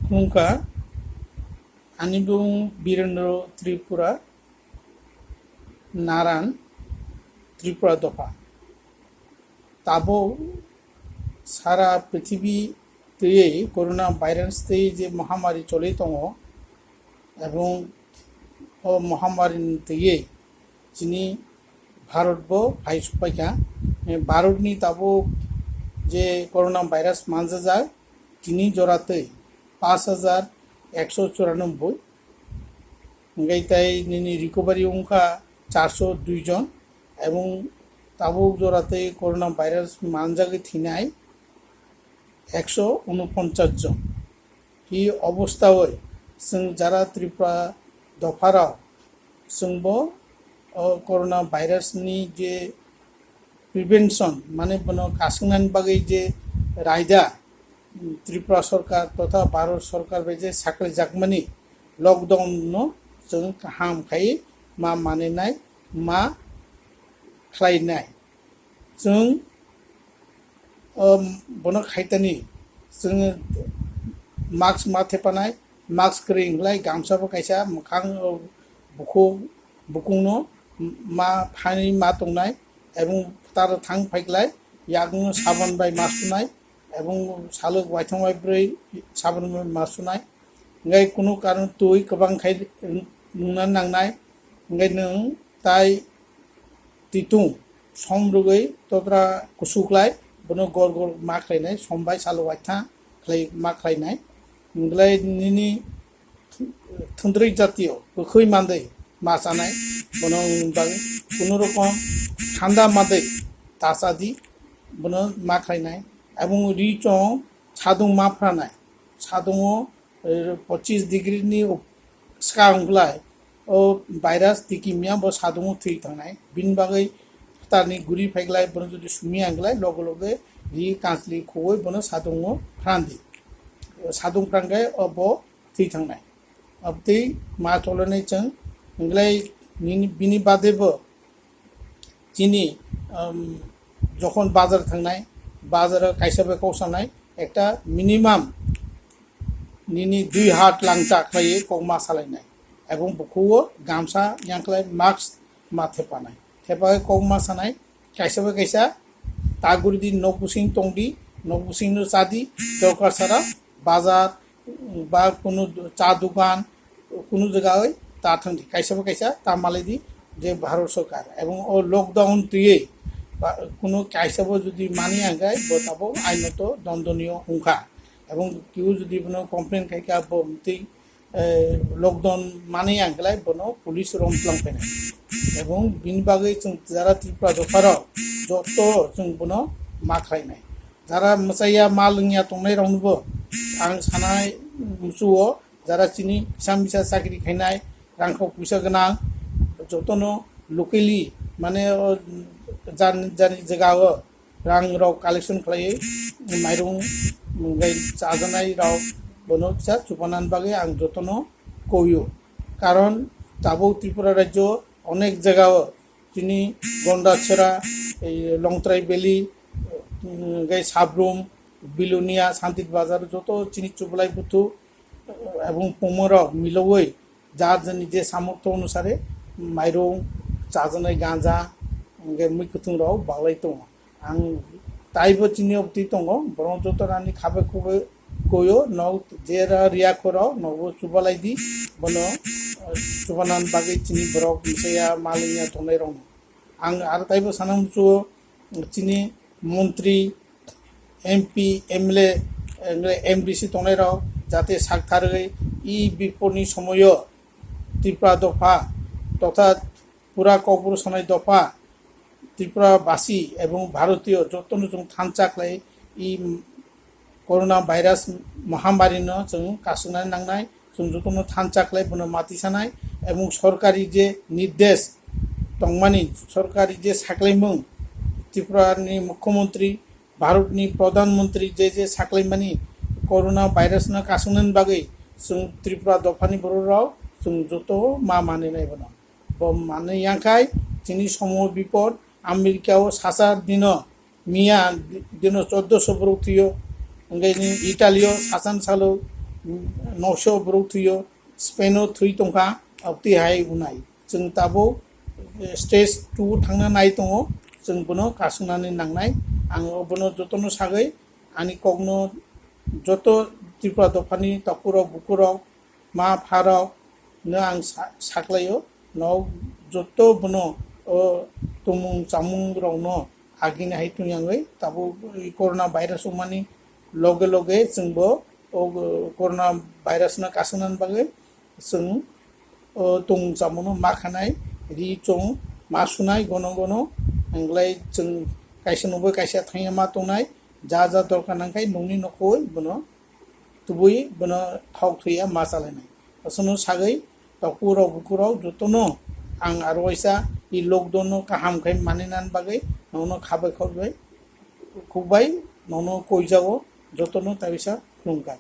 Nungka Anibung Birendra Tripura Naran Tripura Dopha Tamo Sara Prithibi Te Corona Virus Te Je Mahamari Chole Tongo এবং ও মহামারী থেকে যিনি ভারত ভাই সুপাইকা ভারতনি তাবো যে করোনা ভাইরাস মানজা যায় তিনি জোড়াতে 5194 গাইতাই নিনি রিকভারি অংখা 402 জন এবং তাবো জোড়াতে করোনা ভাইরাস মানজাগে থিনাই 149 জন এই অবস্থায় যারা ত্রিপুরা দফারাও जोंबो कोरोना भाइरस नि जे प्रिवेंशन माने बनो कासंनान बागै जे रायदा त्रिपुरा सरकार तथा भारत सरकार बे जे साखले जागमानि लकडाउन नो जों हाम खाय मा मानेनाय मा खालायनाय जों बनो खायतानि जों मास्क माथेपानाय मास्क क्रिंगलाय गामसाबो कायसा मखां बुकुंनो मा फानि मा तंनाय एवं तार थां फाइगलाय यागनो साबन बाय मासुनाय एवं सालक वाइथं बाय ब्रै साबन बाय मासुनाय ngai कुनु कारण तुइ गोबां खाय नुना नांनाय ngai नों ताय तितुं सम रुगै तद्रा कुसुक्लाय बनो गल गल मा खायनाय समबाय सालक वाइथा खाय मा खायनाय nglai निनि थुंद्रै जातियाव गोखै मान्दै मासानाय बनो बागै कुनु रकम ঠান্ডা मादै तासादि बनो मा खायनाय एवं रिचों सादुं मा फ्रानाय सादुं 25 डिग्री नि स्कांगलाय ओ भाइरास दिकिमिया ब सादुं थै थांनाय बिन बागै तारनि गुरि फाइगलाय बनो जुदि सुमि आंगलाय लगे लगे रि कांसलि खोय बनो सादुं फ्रान्दि सादुं फ्रांगाय अब थै थांनाय अब तै मा चलनाय जों nglai bini badebo chini যখন বাজার থাংনাই বাজারে কাইসাবে কৌসানাই একটা মিনিমাম নিনি 2 হাত লাংচা খাইয়ে কমা সালাইনাই এবং বকুও গামছা ইয়াংকলাই মাস্ক মাথে পানাই থেপাই কমা সানাই কাইসাবে কাইসা তাগুরদি নবুসিং তংদি নবুসিং নো চাদি দরকার সারা বাজার বা কোনো চা দোকান কোনো জায়গায় তা থাকি কাইসাবো কাইসা তা মালেদি যে ভারত সরকার এবং ও লকডাউন তুইয়ে কোনো কাইসাবো যদি মানি আগায় বতাবো আইনত দণ্ডনীয় অংখা এবং কেউ যদি কোনো কমপ্লেন খাইকা বমতি লকডাউন মানি আঙ্গলাই বনো পুলিশ রমপ্লাং ফেনে এবং বিন বাগৈ যারা ত্রিপুরা দফারাও যত जों বনো মা খাইনাই যারা মসাইয়া মা লংয়া তংনাই রাউনবো आं सानाय मुसुओ যারা চিনি সামবিসা চাকরি খাইনাই रांखौ फैसा गोनां जतनो लकेलि माने जानि जगाव रां राव कालेक्शन खालायो माइरं गाय जाजानाय राव बनो फिसा सुपानान बागै आं जतनो कयो कारण ताबो त्रिपुरा राज्य अनेक जगाव तिनि गंडाछरा लंगत्राय बेली गाय साब्रुम बिलुनिया शांतित बाजार जत चिनि चुबलाय बुथु এবং पोमर मिलवै যার নিজে সামর্থ্য অনুসারে মাইরং চাজানাই গাঁজা मैखुथुंराव बागलाय दङ आं ताइबो चिनि अब्दि दङ बरं जतरानि खाबे खुबे कयो न जेरा रियाखराव नबो सुबालायदि बनो सुबानान बागै चिनि बरक मिसाया मालिया दंनाय रं आं आरो ताइबो सानामसु चिनि मन्त्रि एमपि एमएलए एमडिसि दंनाय राव जाते सागथारै इ बिपदनि समय त्रिपुरा दफा तथा पुरा कपुर सनाय दफा त्रिपुरा बासी एवं भारतीय जतन जों थानचाख्लाय इ कोरोना भाइरास महामारी न जों कासुनाय नांनाय जों जतन थानचाख्लाय बनो मातिसानाय एवं सरकारि जे निर्देश तंमानि सरकारि जे साख्लायमों त्रिपुरानि मुख्यमंत्री भारतनि प्रधानमंत्री जे साख्लायमानि कोरोना भाइरास न कासुनान बागै जों त्रिपुरा दफानि बर' राव जों जत मा मानिनाय बनो ब माने यांखाय चिनि समूह विपद আমেরিকাও সাসার দিন মিয়া দিন 1400 বরুতিও ইটালিও সাসান সালো नौशो ब्रौ थुयो स्पेनो थुई तंखा अबति हाय उनाय जों दाबो स्टेज 2 थांना नाय दङ जों बनो कासुनानै नांनाय आं बनो जतनो सागै आनि कगनो जत त्रिपुरा दफानि तकुराव बुकुराव मा फाराव न आं साख्लायो न जत बनो तुमुं जामुं रावनो आगिना हाय तुयाङै दाबो कोरोना भाइरास मानि लगे लगे जोंबो कोरोना भाइरास ना कासुनान बागै जों tung जामुनो मा खानाय रि चं मा सुनाय गनो गनो आंलाय जों काइसनबो काइसा थाङा मा तंनाय जा जा दरकार नांखाय नोंनि नखौय बनो तुबुय बनो थाव थैया मा चालायनाय असनो सागै तकुराव बुकुराव जतनो आं आरवाइसा इ लकडाउन काहाम खाय मानिनान बागै ननो खाबाय खबाय खुबाय ननो कइजाओ जतनो ताबिसा खुलुमबाय